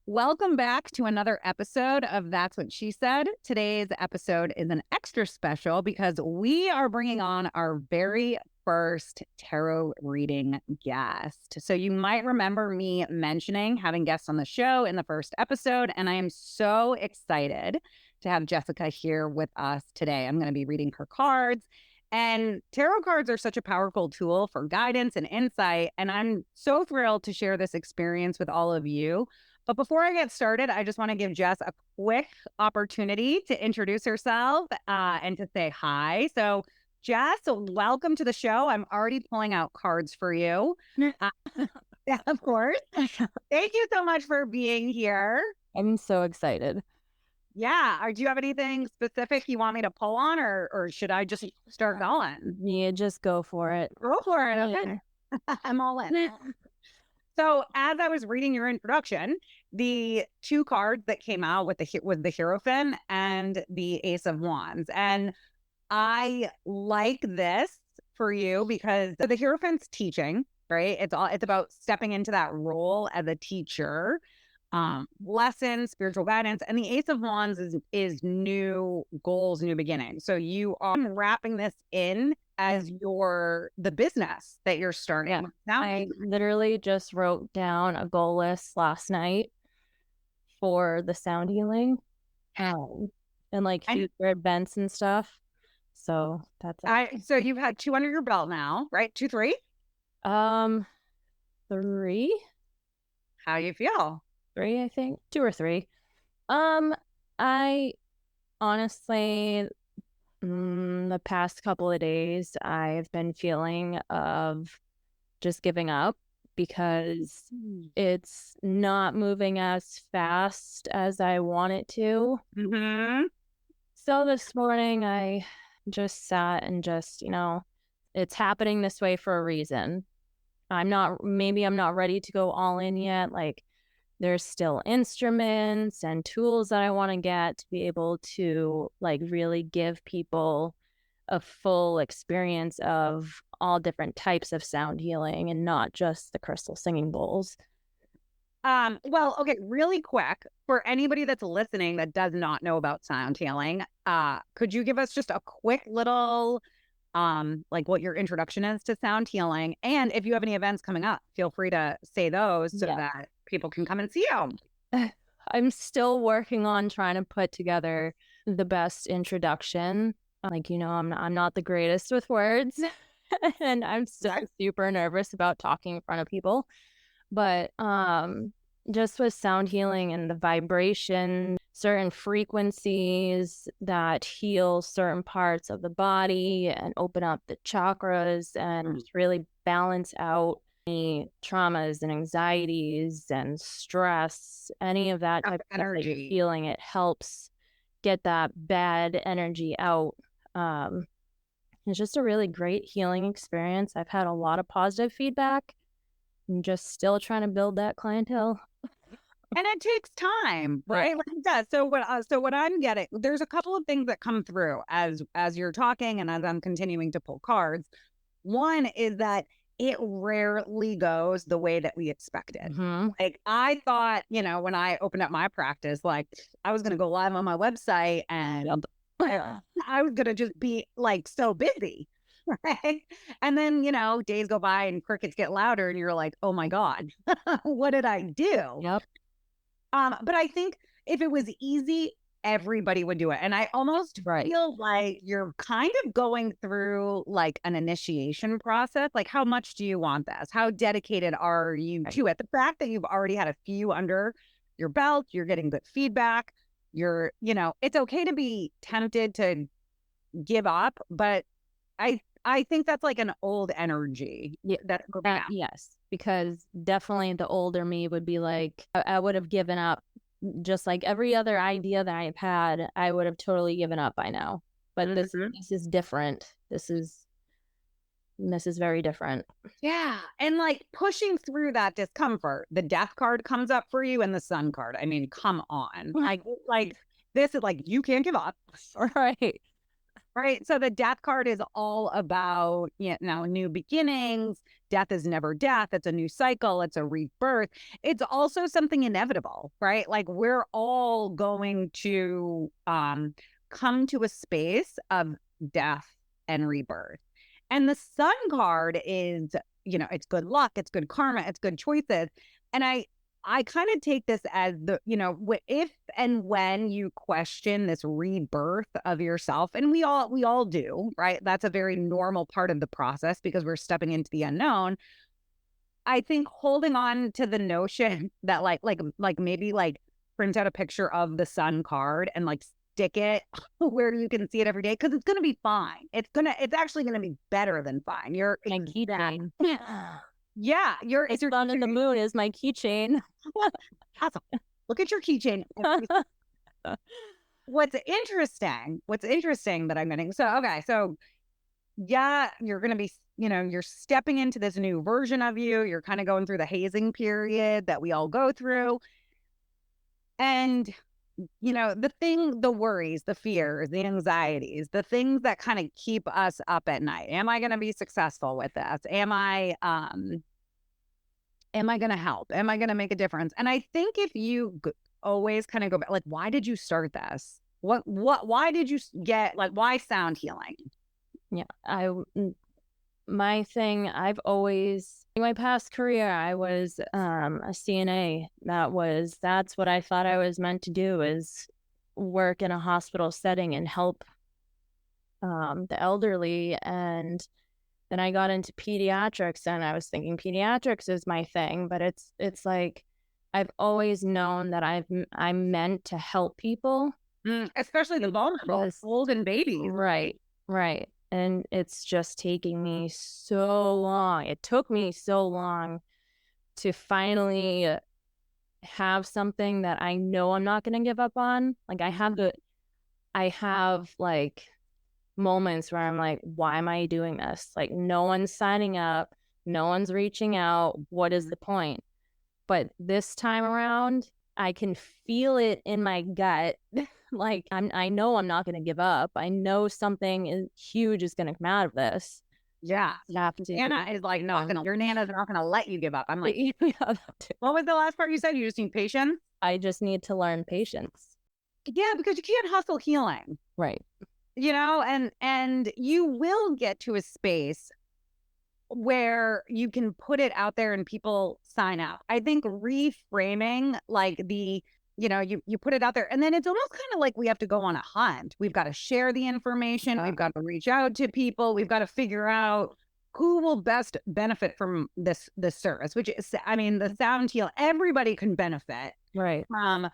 Welcome back to another episode of That's What She Said. Today's episode is an extra special because we are bringing on our very first tarot reading guest. So you might remember me mentioning having guests on the show in the first episode, and I am so excited to have Jessica here with us today. I'm going to be reading her cards. And tarot cards are such a powerful tool for guidance and insight. And I'm so thrilled to share this experience with all of you. But before I get started, I just want to give Jess a quick opportunity to introduce herself and to say hi. So, Jess, welcome to the show. I'm already pulling out cards for you. Yeah, of course. Thank you so much for being here. I'm so excited. Yeah. Do you have anything specific you want me to pull on, or should I just start going? Yeah, just go for it. Go for it. Okay. I'm all in. So as I was reading your introduction, the two cards that came out was the Hierophant and the Ace of Wands. And I like this for you because the Hierophant's teaching, right? It's about stepping into that role as a teacher, lessons, spiritual guidance. And the Ace of Wands is new goals, new beginnings. So you are wrapping this in as the business that you're starting. Yeah. Now I literally just wrote down a goal list last night for the sound healing and like future events and stuff. So that's so you've had 2 under your belt now, right? 2, 3? 3. How do you feel? 3, I think. 2 or 3. I honestly, the past couple of days, I've been feeling of just giving up because it's not moving as fast as I want it to. Mm-hmm. So this morning, I just sat and just, it's happening this way for a reason. Maybe I'm not ready to go all in yet. Like, there's still instruments and tools that I want to get to be able to like really give people a full experience of all different types of sound healing and not just the crystal singing bowls. Well, okay, really quick, for anybody that's listening that does not know about sound healing, could you give us just a quick little like what your introduction is to sound healing? And if you have any events coming up, feel free to say those so that people can come and see you. I'm still working on trying to put together the best introduction. Like, I'm not the greatest with words and I'm still super nervous about talking in front of people. But just with sound healing and the vibration, certain frequencies that heal certain parts of the body and open up the chakras and just really balance out any traumas and anxieties and stress, any of that type of energy feeling, it helps get that bad energy out. It's just a really great healing experience. I've had a lot of positive feedback. I'm just still trying to build that clientele. And it takes time, right? Like that. So what I'm getting, there's a couple of things that come through as you're talking and as I'm continuing to pull cards. One is that it rarely goes the way that we expected. Mm-hmm. Like I thought, when I opened up my practice, like I was going to go live on my website and I was going to just be like so busy. Right. And then, days go by and crickets get louder and you're like, oh my God, what did I do? Yep. But I think if it was easy, everybody would do it. And I almost feel like you're kind of going through like an initiation process. Like, how much do you want this? How dedicated are you to it? The fact that you've already had a few under your belt, you're getting good feedback. It's okay to be tempted to give up, but I think that's like an old energy. Yes, because definitely the older me would be like, I would have given up. Just like every other idea that I've had, I would have totally given up by now. But this is different. This is very different. Yeah. And like pushing through that discomfort, the Death card comes up for you and the Sun card. I mean, come on. Like this is like, you can't give up. Right. Right. So the Death card is all about, new beginnings, death is never death. It's a new cycle. It's a rebirth. It's also something inevitable, right? Like we're all going to come to a space of death and rebirth. And the sun card is, it's good luck, it's good karma, it's good choices. And I kind of take this as the, if and when you question this rebirth of yourself, and we all do, right? That's a very normal part of the process because we're stepping into the unknown. I think holding on to the notion that like maybe like print out a picture of the sun card and like stick it where you can see it every day, because it's going to be fine. It's actually going to be better than fine. You're My keychain. Yeah, It's sun and the moon is my keychain. Awesome. Look at your keychain. What's interesting that I'm getting. So yeah, you're going to be, you're stepping into this new version of you. You're kind of going through the hazing period that we all go through. And, the worries, the fears, the anxieties, the things that kind of keep us up at night. Am I going to be successful with this? Am I going to help? Am I going to make a difference? And I think if you always kind of go back, like, why did you start this? Why did you why sound healing? Yeah, my thing, I've always, in my past career, I was a CNA. That's what I thought I was meant to do, is work in a hospital setting and help the elderly. And then I got into pediatrics, and I was thinking pediatrics is my thing, but it's like I've always known that I'm meant to help people, especially the vulnerable, old and babies. Right. And it's just taking me so long. It took me so long to finally have something that I know I'm not going to give up on. Like I have like moments where I'm like, why am I doing this? Like no one's signing up, no one's reaching out. What is the point? But this time around, I can feel it in my gut. Like I know I'm not going to give up. I know something huge is going to come out of this. Yeah. Anna is like, no, your Nana's not going to let you give up. I'm like, what was the last part you said? You just need patience? I just need to learn patience. Yeah, because you can't hustle healing. Right. And you will get to a space where you can put it out there and people sign up. I think reframing like you put it out there, and then it's almost kind of like we have to go on a hunt. We've got to share the information. We've got to reach out to people. We've got to figure out who will best benefit from this service, which is, the sound heal. Everybody can benefit. Right. From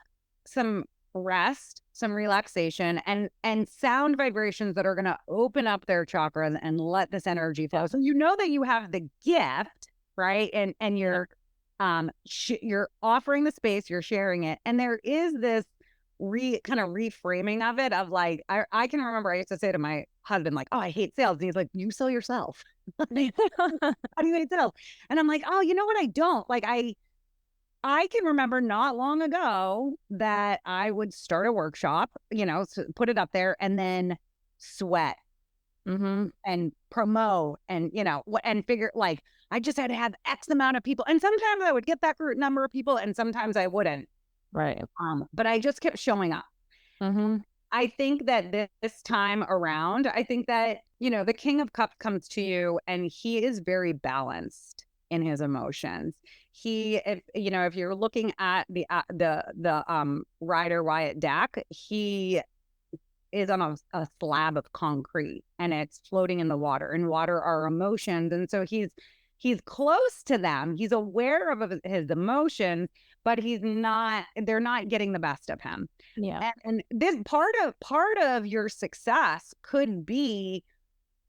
some rest, some relaxation, and sound vibrations that are going to open up their chakras and let this energy flow. So that you have the gift, right? And you're you're offering the space, you're sharing it, and there is this kind of reframing of it, of like, I can remember I used to say to my husband, like, oh, I hate sales, and he's like, you sell yourself. How do you hate sales? And I'm like, oh, you know what, I don't like. I can remember not long ago that I would start a workshop, put it up there, and then sweat and promote and, and figure, like, I just had to have X amount of people. And sometimes I would get that number of people, and sometimes I wouldn't. Right. But I just kept showing up. I think that this time around, I think that, the King of Cups comes to you, and he is very balanced in his emotions. If you're looking at the Rider Waite deck, he is on a slab of concrete, and it's floating in the water, and water are emotions. And so he's close to them. He's aware of his emotions, but they're not getting the best of him. Yeah. And this part of your success could be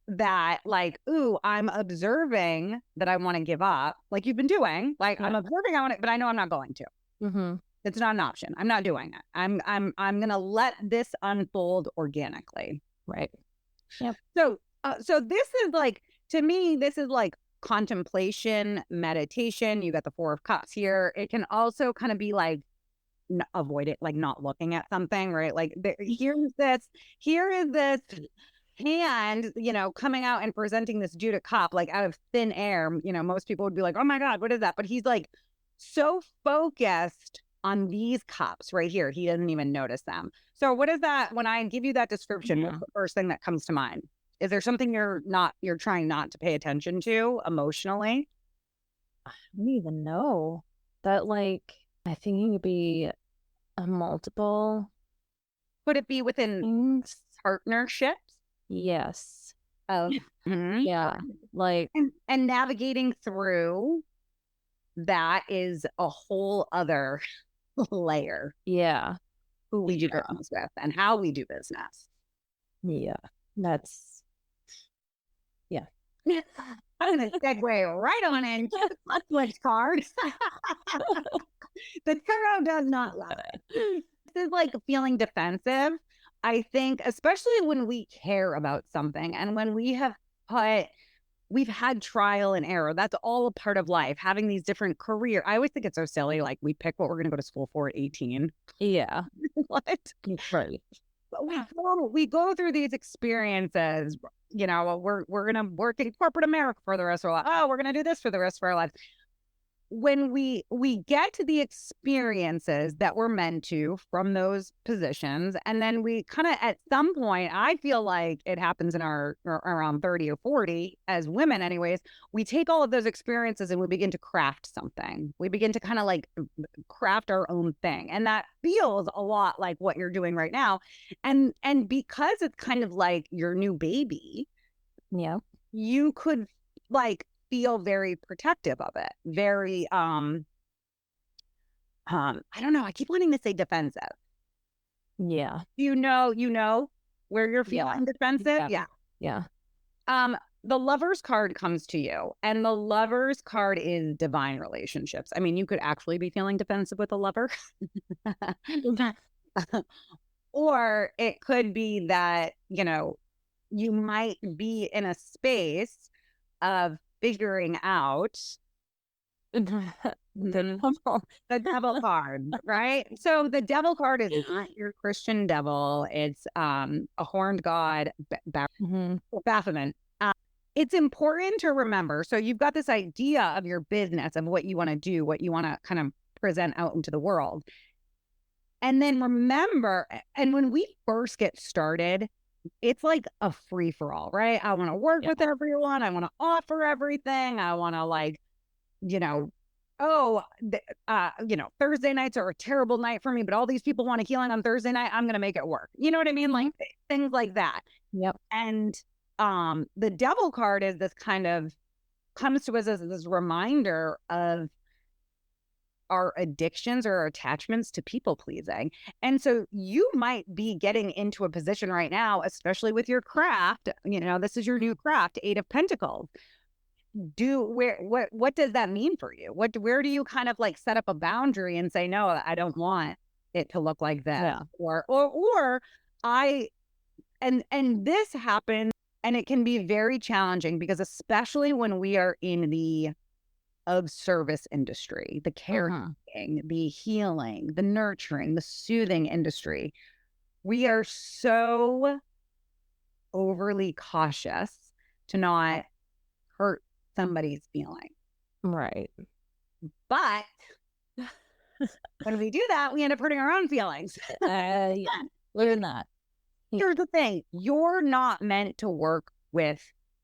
that, like, ooh, I'm observing that I want to give up, like you've been doing. Like, I'm observing I want it, but I know I'm not going to. It's not an option. I'm not doing it. I'm gonna let this unfold organically. Right. Yep. So this is like, to me, this is like contemplation, meditation. You got the Four of Cups here. It can also kind of be like, avoid it, like not looking at something, right? Like here is this And, coming out and presenting this Judah Cup, like out of thin air, most people would be like, oh my God, what is that? But he's like so focused on these cups right here. He doesn't even notice them. So what is that? When I give you that description, what's the first thing that comes to mind? Is there something you're trying not to pay attention to emotionally? I don't even know. That, like, I think it could be a multiple. Could it be within partnerships? Yes. Mhm. Yeah. Like, And navigating through that is a whole other layer. yeah. Who we do business with and how we do business. Yeah. That's, yeah. I'm going to segue right on into the Netflix card. The tarot does not love it. This is like feeling defensive. I think, especially when we care about something and when we've had trial and error. That's all a part of life, having these different career. I always think it's so silly. Like we pick what we're going to go to school for at 18. Yeah. What? Right. But we go through these experiences. We're going to work in corporate America for the rest of our life. Oh, we're going to do this for the rest of our lives. When we get to the experiences that we're meant to from those positions, and then we kind of at some point, I feel like it happens in our around 30 or 40 as women anyways, we take all of those experiences and we begin to craft something. We begin to kind of like craft our own thing, and that feels a lot like what you're doing right now. And because it's kind of like your new baby, yeah, you could like feel very protective of it. Very, I don't know. I keep wanting to say defensive. Yeah. You know where you're feeling defensive. Yeah. Yeah. The Lover's card comes to you, and the Lover's card is divine relationships. I mean, you could actually be feeling defensive with a lover. Or it could be that, you might be in a space of figuring out the devil card, right? So the devil card is not your Christian devil. It's a horned god, Baphomet. It's important to remember. So you've got this idea of your business, of what you want to do, what you want to kind of present out into the world. And then remember, and when we first get started, it's like a free for all, right? I want to work with everyone. I want to offer everything. I want to like, Thursday nights are a terrible night for me, but all these people want a healing on Thursday night. I'm going to make it work. You know what I mean? Like things like that. Yep. And the devil card is this kind of comes to us as this reminder of our addictions or our attachments to people pleasing. And so you might be getting into a position right now, especially with your craft, this is your new craft, 8 of Pentacles. What does that mean for you? Where do you kind of like set up a boundary and say, no, I don't want it to look like that? Yeah. And this happens, and it can be very challenging because especially when we are in the of service industry, the caring, the healing, the nurturing, the soothing industry, we are so overly cautious to not hurt somebody's feeling. Right. But when we do that, we end up hurting our own feelings. Yeah. Learn that. Here's the thing. You're not meant to work with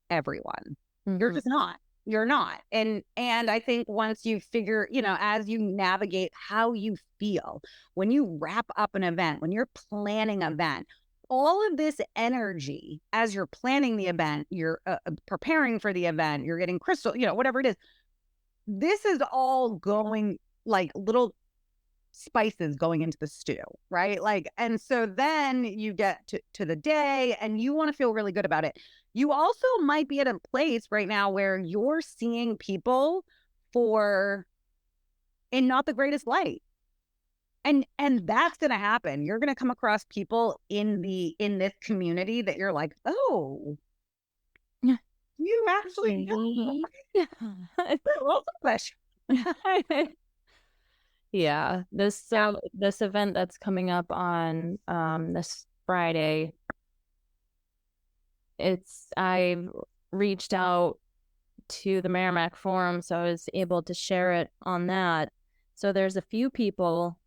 everyone. You're just not. You're not. And I think once you figure, as you navigate how you feel, when you wrap up an event, when you're planning an event, all of this energy, as you're planning the event, you're preparing for the event, you're getting crystal, whatever it is, this is all going like little spices going into the stew, right? Like, and so then you get to the day and you want to feel really good about it. You also might be at a place right now where you're seeing people in not the greatest light. And that's going to happen. You're going to come across people in this community that you're like, oh, you actually yeah, this event that's coming up on this Friday, I reached out to the Merrimack Forum, so I was able to share it on that. So there's a few people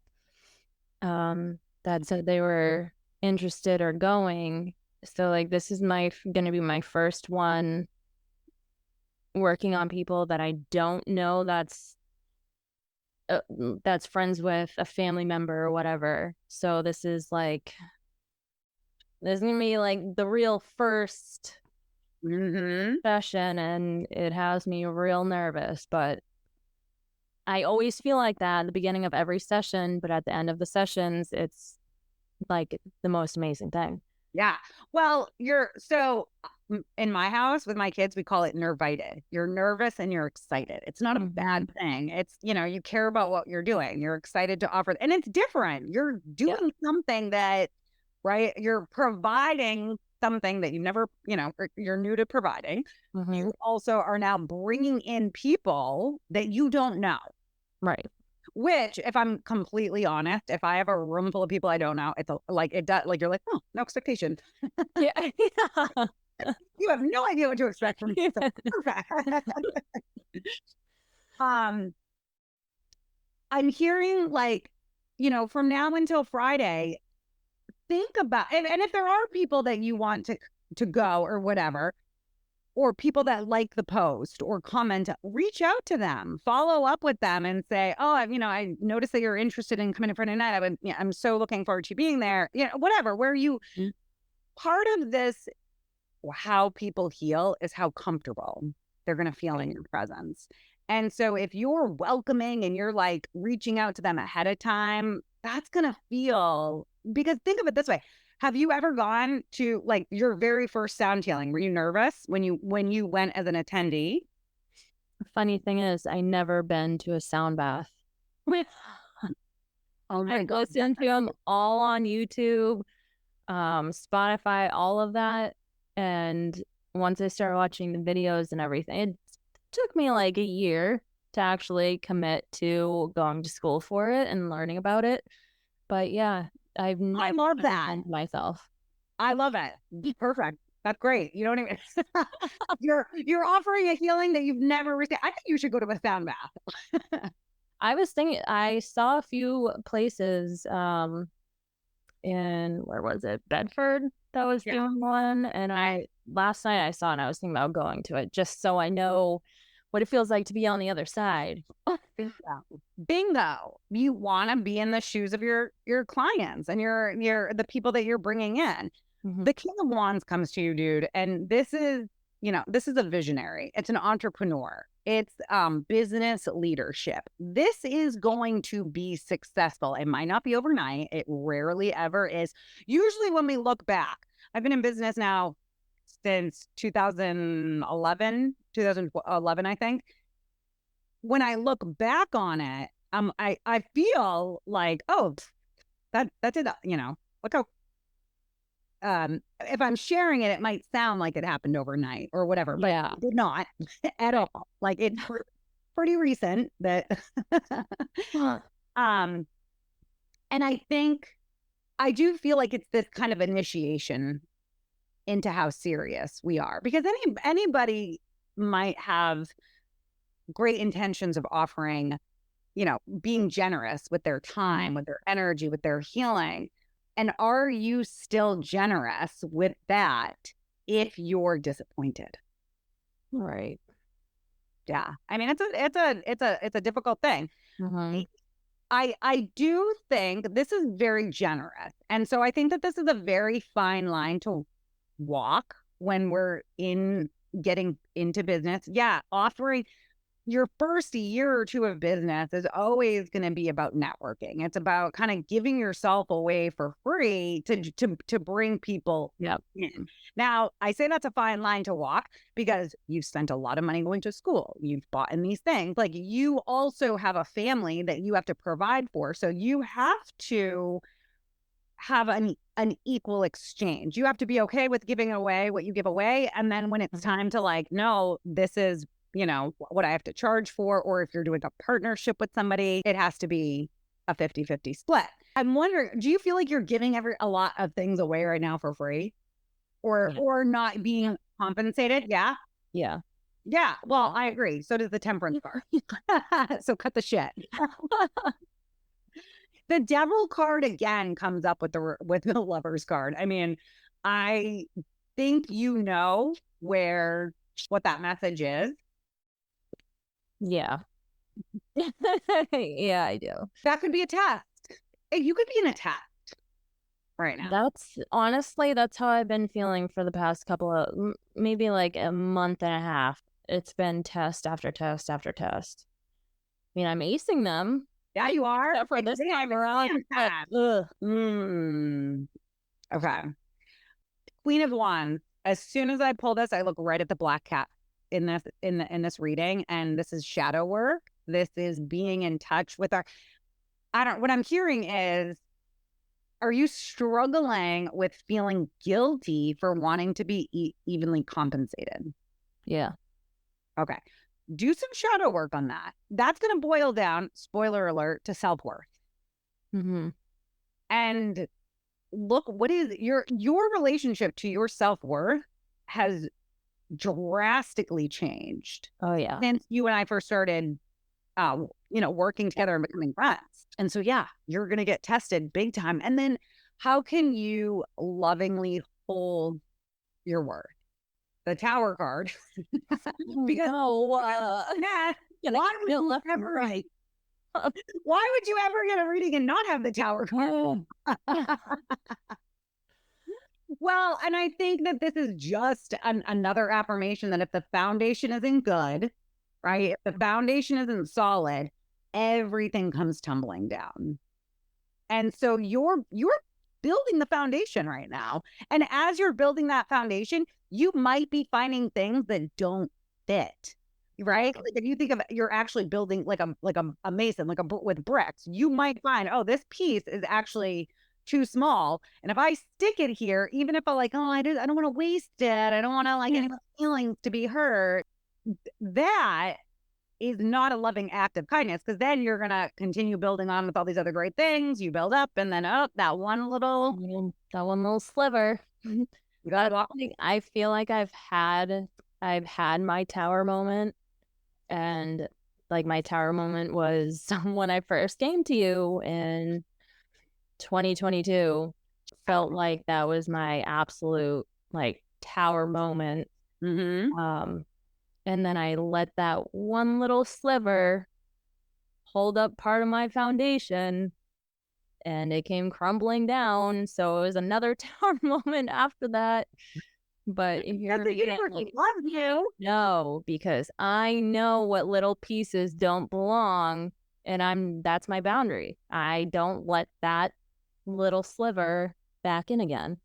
that said they were interested or going. So like this is going to be my first one working on people that I don't know that's friends with a family member or whatever. So this is gonna be like the real first session, and it has me real nervous, but I always feel like that at the beginning of every session, but at the end of the sessions, it's like the most amazing thing. Yeah. Well, in my house with my kids, we call it nervited. You're nervous and you're excited. It's not a bad thing. It's, you care about what you're doing. You're excited to offer, and it's different. You're doing something that, right? You're providing something that you've never, you're new to providing. You also are now bringing in people that you don't know. Right. Which, if I'm completely honest, if I have a room full of people I don't know, it's you're like, oh, no expectation. Yeah. You have no idea what to expect from me. So I'm hearing from now until Friday, think about, and if there are people that you want to go or whatever, or people that like the post or comment, reach out to them, follow up with them and say, oh, I noticed that you're interested in coming to Friday night. I'm so looking forward to being there. Whatever, part of this, how people heal is how comfortable they're going to feel in your presence. And so if you're welcoming and you're like reaching out to them ahead of time, that's going to feel, because think of it this way. Have you ever gone to your very first sound healing? Were you nervous when you went as an attendee? Funny thing is, I never been to a sound bath. Oh my God. Listened to them all on YouTube, Spotify, all of that. And once I started watching the videos and everything, it took me like a year to actually commit to going to school for it and learning about it. But yeah, I love that myself. I love it. Perfect. That's great. You don't even you're offering a healing that you've never received. I think you should go to a sound bath. I was thinking, I saw a few places in, where was it, Bedford, that was doing one, and last night I saw it and I was thinking about going to it just so I know what it feels like to be on the other side. Bingo. You want to be in the shoes of your clients and the people that you're bringing in. The King of Wands comes to you, dude, and this is a visionary. It's an entrepreneur. It's business leadership. This is going to be successful. It might not be overnight. It rarely ever is. Usually when we look back, I've been in business now since 2011, I think. When I look back on it, I feel like, oh, that's it. Look how, if I'm sharing it, it might sound like it happened overnight or whatever, but it did not at all. Like, it's pretty recent that, and I think, I do feel like it's this kind of initiation into how serious we are, because anybody might have great intentions of offering, being generous with their time, with their energy, with their healing. And are you still generous with that if you're disappointed? Right. Yeah. I mean, it's a difficult thing. I do think this is very generous. And so I think that this is a very fine line to walk when we're getting into business. Yeah. Offering your first year or two of business is always going to be about networking. It's about kind of giving yourself away for free to bring people in. Now, I say that's a fine line to walk because you've spent a lot of money going to school. You've bought in these things. Like, you also have a family that you have to provide for. So you have to have an equal exchange. You have to be okay with giving away what you give away. And then when it's time to no, this is what I have to charge for, or if you're doing a partnership with somebody, it has to be a 50-50 split. I'm wondering, do you feel like you're giving a lot of things away right now for free? or not being compensated. Yeah. Yeah. Yeah. Well, I agree. So does the temperance card. So cut the shit. The devil card again comes up with the lover's card. I mean, I think you know what that message is. Yeah. Yeah, I do. That could be a test. Hey, you could be in a test right now. That's how I've been feeling for the past couple of maybe like a month and a half. It's been test after test after test. I mean, I'm acing them. Yeah, you are. Except for this time around. Okay. Queen of Wands. As soon as I pull this, I look right at the black cat in this reading, and this is shadow work. This is being in touch with what I'm hearing is, are you struggling with feeling guilty for wanting to be evenly compensated? Yeah. Okay. Do some shadow work on that. That's going to boil down, spoiler alert, to self-worth. Mm-hmm. And look, what is your relationship to your self-worth has drastically changed. Oh, yeah. Since you and I first started, working together and becoming friends. And so, yeah, you're going to get tested big time. And then how can you lovingly hold your worth? The Tower card. Because why would you ever why would you ever get a reading and not have the Tower card? Well, and I think that this is just another affirmation that if the foundation isn't good, right? If the foundation isn't solid, everything comes tumbling down. And so you're building the foundation right now. And as you're building that foundation, you might be finding things that don't fit, right? Like if you think of you're actually building like a mason, with bricks, you might find, oh, this piece is actually too small. And if I stick it here, even if I I don't want to waste it, I don't want to any feelings to be hurt, that is not a loving act of kindness, because then you're going to continue building on with all these other great things. You build up and then that one little sliver. You got it. I feel like I've had my tower moment, and like my tower moment was when I first came to you in 2022. Felt like that was my absolute tower moment. Mm-hmm. And then I let that one little sliver hold up part of my foundation, and it came crumbling down. So it was another tower moment after that. But the universe loves you. No, because I know what little pieces don't belong, and that's my boundary. I don't let that little sliver back in again.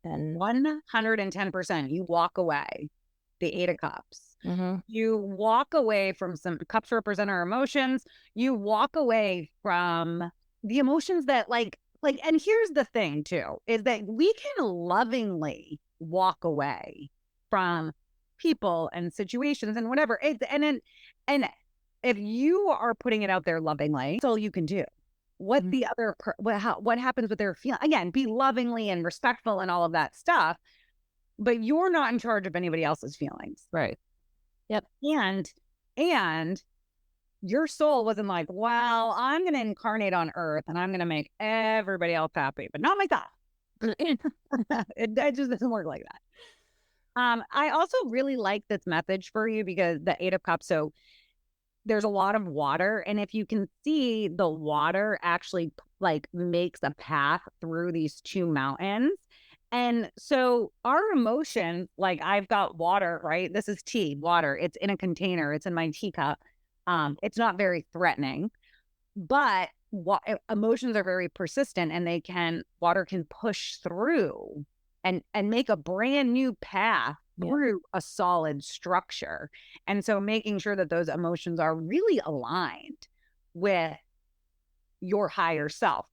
And 110%, you walk away. The 8 of Cups. Mm-hmm. You walk away from some cups represent our emotions. You walk away from the emotions that and here's the thing too, is that we can lovingly walk away from people and situations and whatever. And if you are putting it out there lovingly, that's all you can do. What the other, what happens with their feeling, again, be lovingly and respectful and all of that stuff. But you're not in charge of anybody else's feelings. Right. Yep. And your soul wasn't like, well, I'm going to incarnate on earth and I'm going to make everybody else happy, but not myself. It just doesn't work like that. I also really like this message for you because the 8 of Cups. So there's a lot of water. And if you can see, the water actually makes a path through these two mountains. And so our emotions, I've got water, right? This is tea, water. It's in a container. It's in my teacup. It's not very threatening, but emotions are very persistent, and water can push through and make a brand new path through a solid structure. And so making sure that those emotions are really aligned with your higher self.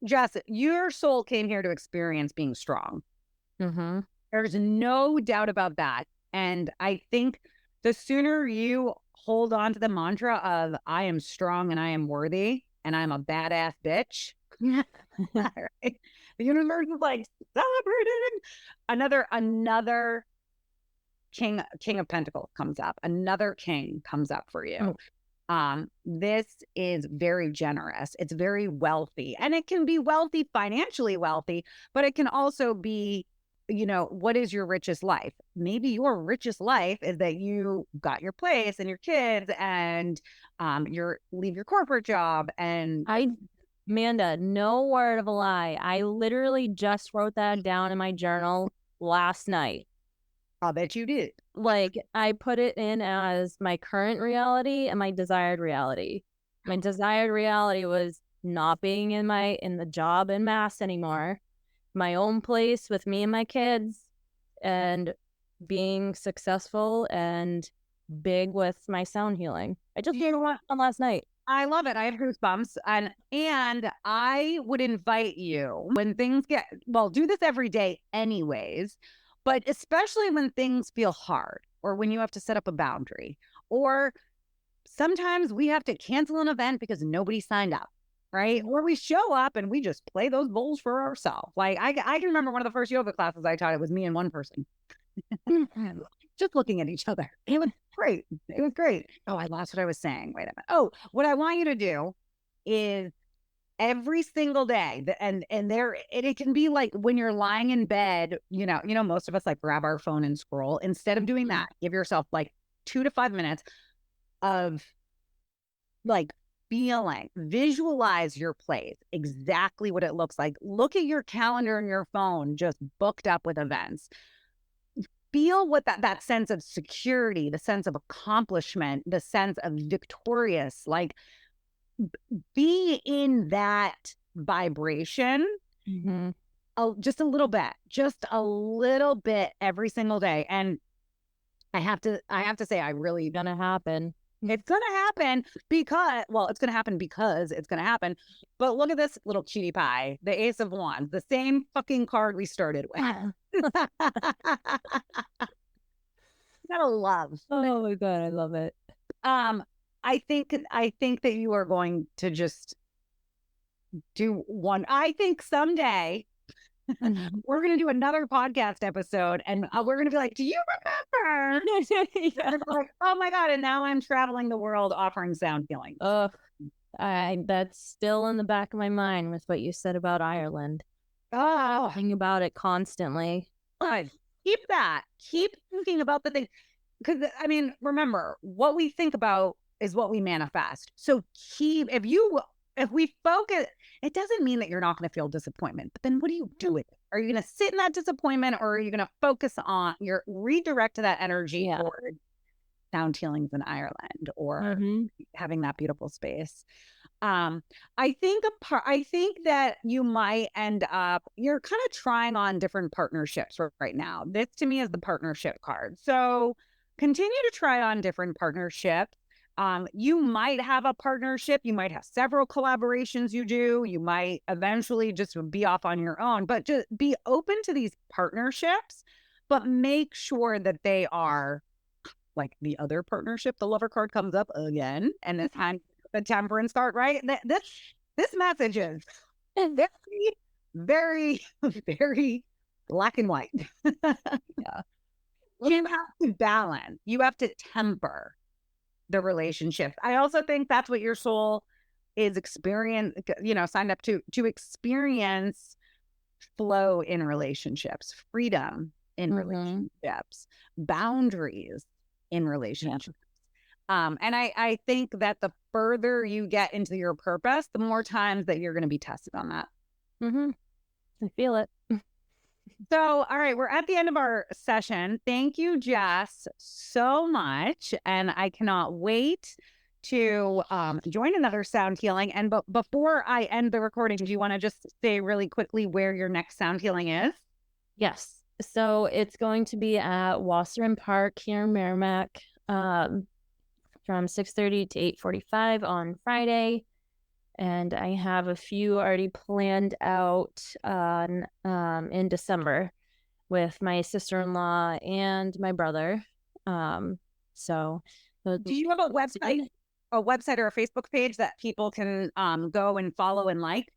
Jess, your soul came here to experience being strong. Mm-hmm. There's no doubt about that. And I think the sooner you hold on to the mantra of I am strong and I am worthy and I'm a badass bitch, Yeah. Right. The universe is like celebrating. Another king of pentacles comes up. Another king comes up for you. This is very generous. It's very wealthy, and it can be wealthy, financially wealthy, but it can also be, what is your richest life? Maybe your richest life is that you got your place and your kids, and leave your corporate job. And Amanda, no word of a lie. I literally just wrote that down in my journal last night. I'll bet you did. Like, I put it in as my current reality and my desired reality. My desired reality was not being in the job en masse anymore, my own place with me and my kids, and being successful and big with my sound healing. I just did one last night. I love it. I have goosebumps. And I would invite you, when things do this every day anyways, but especially when things feel hard, or when you have to set up a boundary, or sometimes we have to cancel an event because nobody signed up, right? Or we show up and we just play those bowls for ourselves. Like I can remember one of the first yoga classes I taught, it was me and one person. Just looking at each other. It was great. It was great. Oh, I lost what I was saying. Wait a minute. Oh, what I want you to do is every single day, and it can be like when you're lying in bed, most of us like grab our phone and scroll. Instead of doing that, give yourself like 2 to 5 minutes of like feeling, visualize your place, exactly what it looks like. Look at your calendar and your phone just booked up with events. Feel what that sense of security, the sense of accomplishment, the sense of victorious, like be in that vibration. Just a little bit every single day. And I have to say, Gonna happen. It's going to happen because it's going to happen. But look at this little cutie pie, the Ace of Wands, the same fucking card we started with. Gotta love. Oh my God, I love it. I think that you are going to just do one. I think someday we're going to do another podcast episode, and we're going to be like, do you remember? Yeah. Like, oh my God. And now I'm traveling the world offering sound healing. That's still in the back of my mind with what you said about Ireland. Oh, Thinking about it constantly. Keep thinking about the thing. Because remember, what we think about is what we manifest. So if we focus, it doesn't mean that you're not going to feel disappointment, but then what do you do with it? Are you going to sit in that disappointment, or are you going to focus on redirect that energy toward sound healings in Ireland, or having that beautiful space? I think that you might end up, you're kind of trying on different partnerships right now. This to me is the partnership card. So continue to try on different partnerships. You might have a partnership. You might have several collaborations you do. You might eventually just be off on your own, but just be open to these partnerships, but make sure that they are like the other partnership. The Lover card comes up again, and this time the Temperance card, right? This message is very, very, very black and white. Yeah. You have to balance. You have to temper the relationship. I also think that's what your soul is signed up to experience flow in relationships, freedom in relationships, boundaries in relationships. And I think that the further you get into your purpose, the more times that you're going to be tested on that. I feel it. So, all right, we're at the end of our session. Thank you, Jess, so much. And I cannot wait to join another sound healing. And before I end the recording, do you want to just say really quickly where your next sound healing is? Yes. So it's going to be at Wasserman Park here in Merrimack from 6:30 to 8:45 on Friday. And I have a few already planned out in December with my sister-in-law and my brother. So do you have a website or a Facebook page that people can go and follow and like?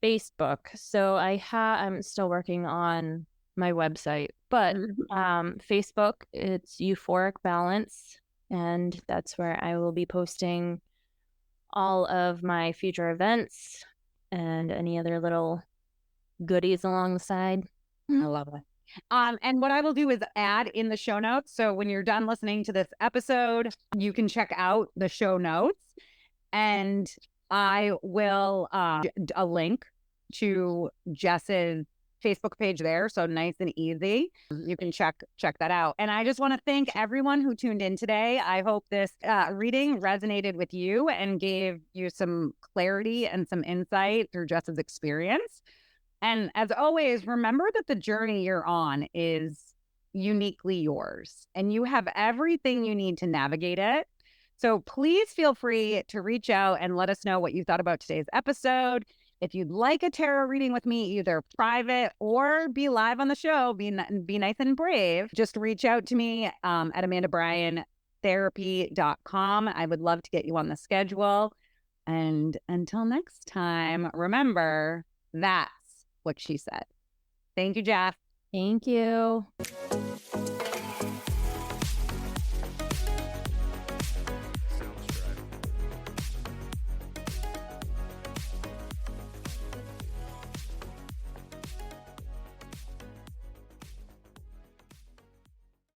Facebook. So I'm still working on my website, but Facebook, it's Euphoric Balance, and that's where I will be posting all of my future events and any other little goodies along the side. I love it. And what I will do is add in the show notes. So when you're done listening to this episode, you can check out the show notes, and I will a link to Jess's Facebook page there. So nice and easy. You can check that out. And I just want to thank everyone who tuned in today. I hope this reading resonated with you and gave you some clarity and some insight through Jess's experience. And as always, remember that the journey you're on is uniquely yours, and you have everything you need to navigate it. So please feel free to reach out and let us know what you thought about today's episode. If you'd like a tarot reading with me, either private or be live on the show, be nice and brave, just reach out to me at amandabryan.therapy.com. I would love to get you on the schedule. And until next time, remember, that's what she said. Thank you, Jeff. Thank you.